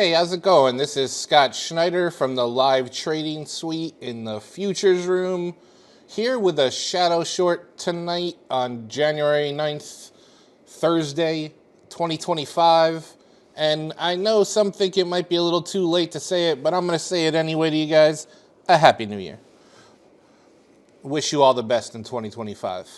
Hey, how's it going? This is Scott Schneider from the Live Trading Suite in the Futures Room, here with a shadow short tonight on January 9th, Thursday, 2025. And I know some think it might be a little too late to say it, but I'm going to say it anyway to you guys. A Happy New Year. Wish you all the best in 2025.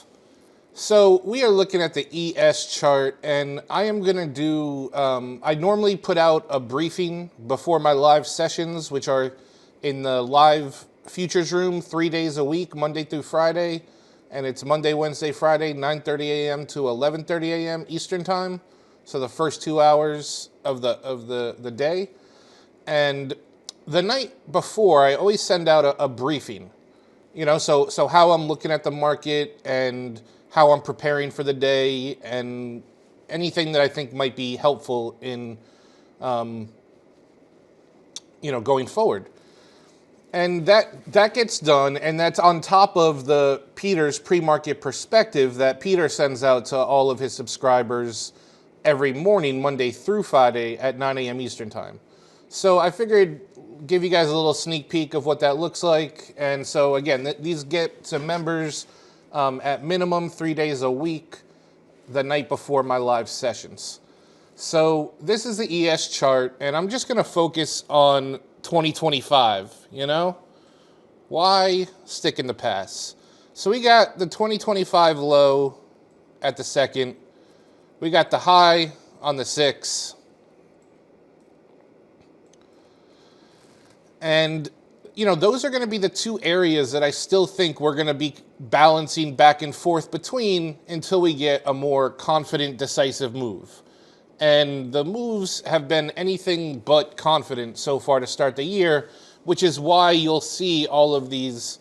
So we are looking at the ES chart, and I am going to do, I normally put out a briefing before my live sessions, which are in the live futures room 3 days a week, Monday through Friday. And it's Monday, Wednesday, Friday, 9:30 a.m. to 11:30 a.m. Eastern time. So the first 2 hours of the day. And the night before, I always send out a briefing, so how I'm looking at the market and how I'm preparing for the day and anything that I think might be helpful in, going forward. And that gets done, and that's on top of the Peter's pre-market perspective that Peter sends out to all of his subscribers every morning, Monday through Friday at 9 a.m. Eastern time. So I figured give you guys a little sneak peek of what that looks like. And so again, these get to members at minimum 3 days a week, the night before my live sessions. So this is the ES chart, and I'm just going to focus on 2025, Why stick in the past? So we got the 2025 low at the second. We got the high on the 6th. And those are going to be the two areas that I still think we're going to be balancing back and forth between until we get a more confident, decisive move. And the moves have been anything but confident so far to start the year, which is why you'll see all of these,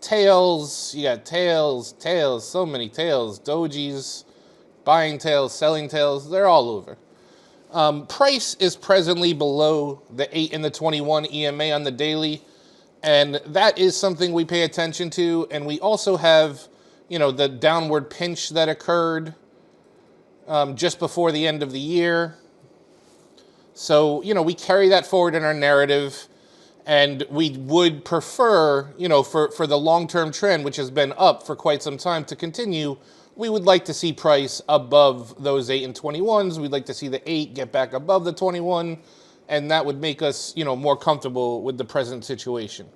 tails. You got tails, so many tails, dojis, buying tails, selling tails, they're all over. Price is presently below the 8 and the 21 EMA on the daily, and that is something we pay attention to. And we also have, the downward pinch that occurred just before the end of the year. So, we carry that forward in our narrative, and we would prefer, for the long-term trend, which has been up for quite some time, to continue. We would like to see price above those 8 and 21s. We'd like to see the 8 get back above the 21, and that would make us, more comfortable with the present situation.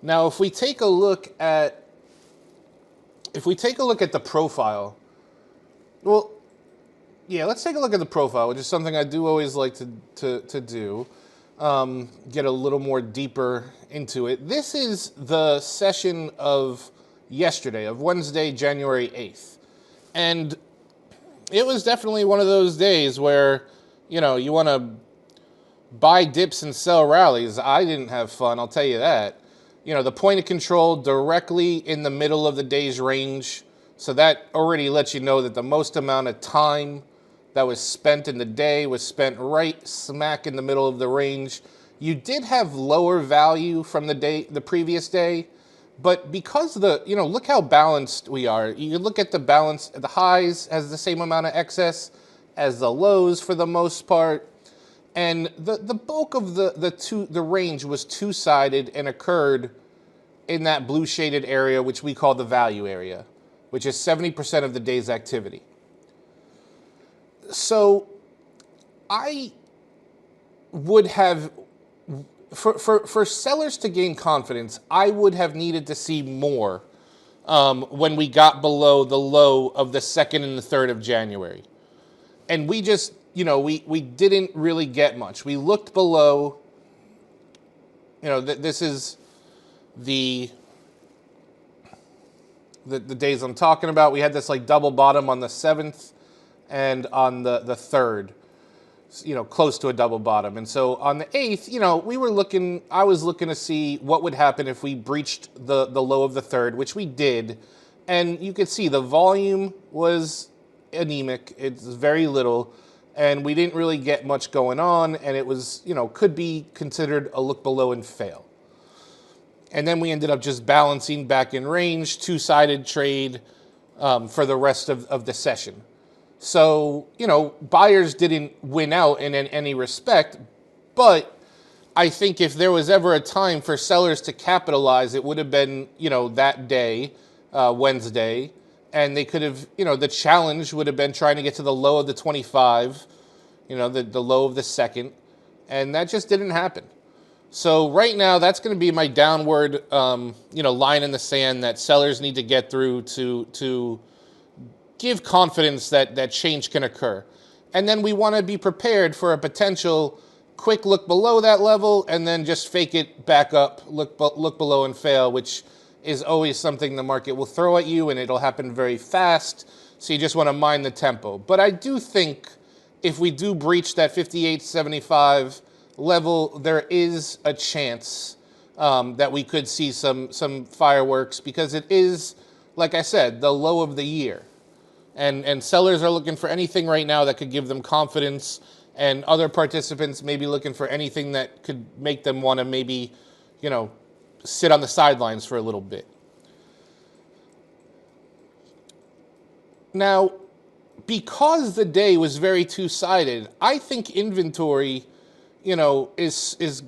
Now, if we take a look at the profile, well, yeah, let's take a look at the profile, which is something I do always like to do. Get a little more deeper into it. This is the session of yesterday, of Wednesday, January 8th. And it was definitely one of those days where, you want to buy dips and sell rallies. I didn't have fun, I'll tell you that. The point of control directly in the middle of the day's range. So that already lets you know that the most amount of time that was spent in the day was spent right smack in the middle of the range. You did have lower value from the previous day. But because look how balanced we are. You look at the balance, the highs has the same amount of excess as the lows for the most part. And the bulk of the range was two-sided and occurred in that blue shaded area, which we call the value area, which is 70% of the day's activity. So I would have, for sellers to gain confidence, I would have needed to see more when we got below the low of the 2nd and the 3rd of January. And we just, we didn't really get much. We looked below, this is the days I'm talking about. We had this like double bottom on the 7th and on the 3rd. Close to a double bottom. And so on the 8th, I was looking to see what would happen if we breached the low of the 3rd, which we did. And you could see the volume was anemic. It's very little. And we didn't really get much going on. And it was, could be considered a look below and fail. And then we ended up just balancing back in range, two-sided trade for the rest of the session. So, buyers didn't win out in any respect, but I think if there was ever a time for sellers to capitalize, it would have been, that day, Wednesday, and they could have, the challenge would have been trying to get to the low of the 25, the low of the second, and that just didn't happen. So right now, that's going to be my downward, line in the sand that sellers need to get through to give confidence that change can occur. And then we want to be prepared for a potential quick look below that level and then just fake it back up, look below and fail, which is always something the market will throw at you, and it'll happen very fast. So you just want to mind the tempo. But I do think if we do breach that 58.75 level, there is a chance that we could see some fireworks, because it is, like I said, the low of the year. And sellers are looking for anything right now that could give them confidence, and other participants may be looking for anything that could make them want to maybe, sit on the sidelines for a little bit. Now, because the day was very two-sided, I think inventory, is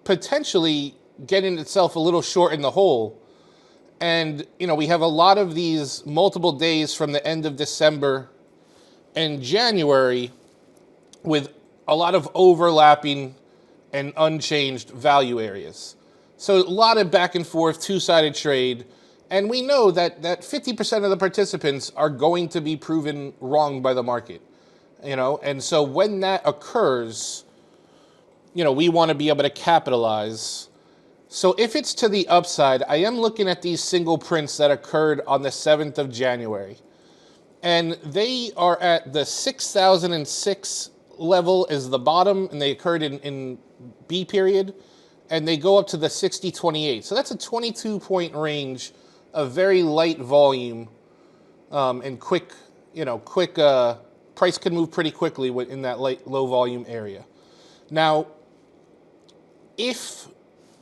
potentially getting itself a little short in the hole. And, we have a lot of these multiple days from the end of December and January with a lot of overlapping and unchanged value areas. So a lot of back and forth, two-sided trade. And we know that 50% of the participants are going to be proven wrong by the market, And so when that occurs, we want to be able to capitalize. So if it's to the upside, I am looking at these single prints that occurred on the 7th of January. And they are at the 6,006 level is the bottom, and they occurred in B period, and they go up to the 6028. So that's a 22-point range of very light volume and quick price can move pretty quickly in that low volume area. Now, if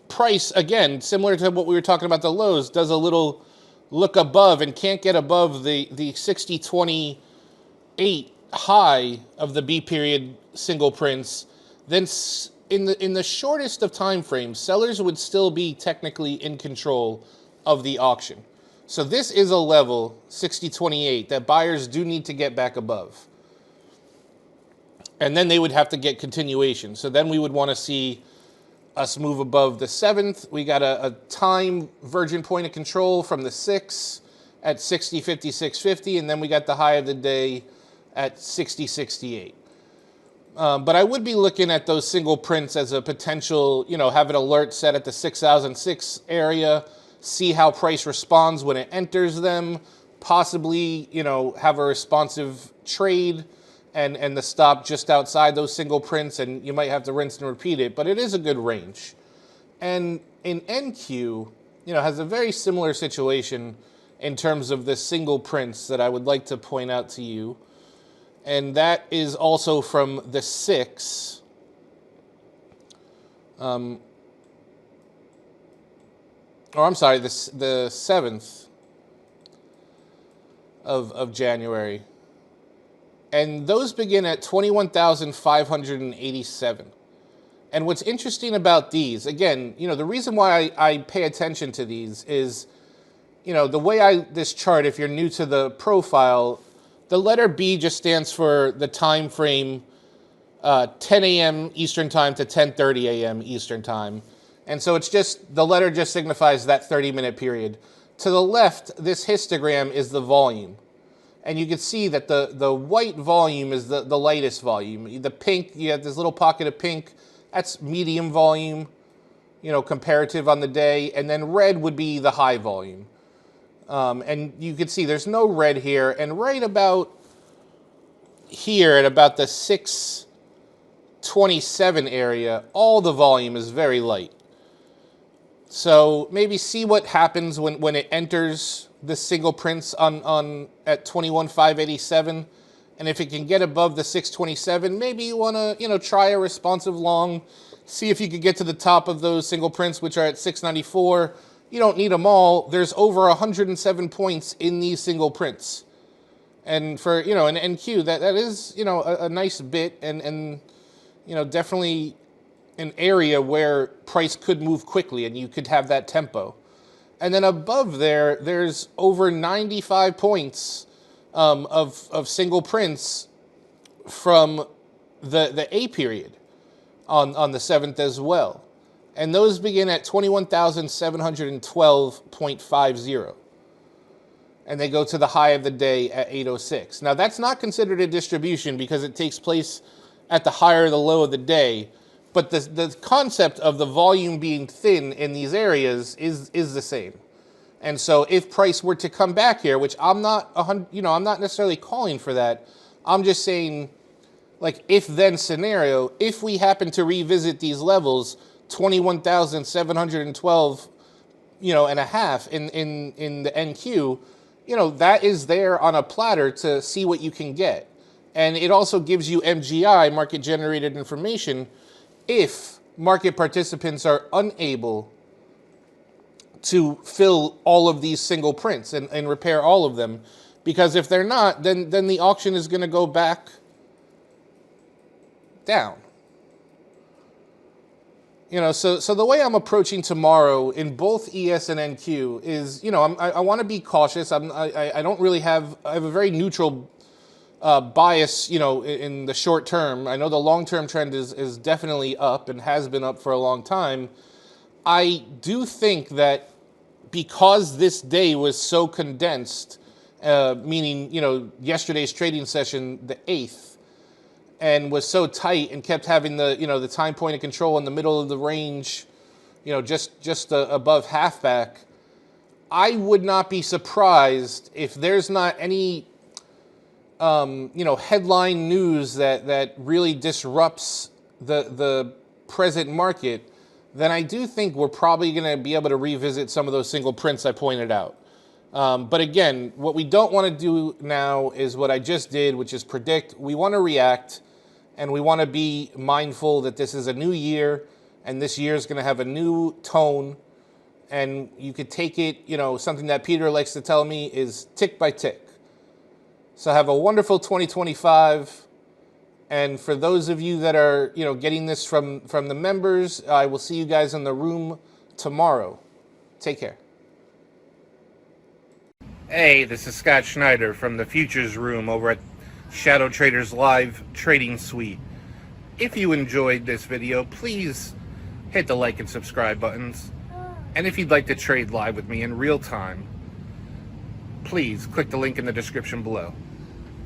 price, again, similar to what we were talking about the lows, does a little look above and can't get above the 6028 high of the B period single prints, then in the shortest of time frames, sellers would still be technically in control of the auction. So this is a level, 6028, that buyers do need to get back above. And then they would have to get continuation. So then we would want to see us move above the 7th. We got a time virgin point of control from the 6 at 60.56.50, and then we got the high of the day at 60.68. But I would be looking at those single prints as a potential, have an alert set at the 6,006 area, see how price responds when it enters them, possibly, have a responsive trade and the stop just outside those single prints, and you might have to rinse and repeat it, but it is a good range. And in NQ, has a very similar situation in terms of the single prints that I would like to point out to you. And that is also from the 6. The 7th of January. And those begin at 21,587. And what's interesting about these, again, the reason why I pay attention to these is, the way this chart, if you're new to the profile, the letter B just stands for the time frame 10 a.m. Eastern Time to 10:30 a.m. Eastern Time. And so it's just, the letter just signifies that 30-minute period. To the left, this histogram is the volume. And you can see that the white volume is the lightest volume. The pink, you have this little pocket of pink, that's medium volume, comparative on the day. And then red would be the high volume. And you can see there's no red here. And right about here at about the 627 area, all the volume is very light. So maybe see what happens when it enters the single prints at 21,587. And if it can get above the 627, maybe you want to, try a responsive long, see if you could get to the top of those single prints, which are at 694. You don't need them all. There's over 107 points in these single prints. And for, you know, an NQ, that is, you know, a nice bit, and, you know, definitely an area where price could move quickly and you could have that tempo. And then above there, there's over 95 points of single prints from the A period on the 7th as well. And those begin at 21,712.50. And they go to the high of the day at 806. Now, that's not considered a distribution because it takes place at the higher or the low of the day. But the concept of the volume being thin in these areas is the same. And so if price were to come back here, which I'm not, you know, I'm not necessarily calling for that. I'm just saying, like, if then scenario, if we happen to revisit these levels, 21,712, you know, and a half in the NQ, you know, that is there on a platter to see what you can get. And it also gives you MGI, market generated information, if market participants are unable to fill all of these single prints and repair all of them. Because if they're not, then the auction is going to go back down. You know, so the way I'm approaching tomorrow in both ES and NQ is, you know, I want to be cautious. I don't really have, I have a very neutral bias, you know, in the short term. I know the long-term trend is definitely up and has been up for a long time. I do think that because this day was so condensed, meaning, you know, yesterday's trading session, the 8th, and was so tight and kept having the, you know, the time point of control in the middle of the range, you know, just above halfback, I would not be surprised if there's not any, you know, headline news that really disrupts the present market. Then I do think we're probably going to be able to revisit some of those single prints I pointed out. But again, what we don't want to do now is what I just did, which is predict. We want to react, and we want to be mindful that this is a new year, and this year is going to have a new tone. And you could take it, you know, something that Peter likes to tell me is tick by tick. So have a wonderful 2025. And for those of you that are, you know, getting this from the members, I will see you guys in the room tomorrow. Take care. Hey, this is Scott Schneider from the Futures Room over at ShadowTrader's Live Trading Suite. If you enjoyed this video, please hit the like and subscribe buttons. And if you'd like to trade live with me in real time, please click the link in the description below.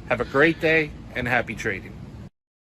Have a great day and happy trading.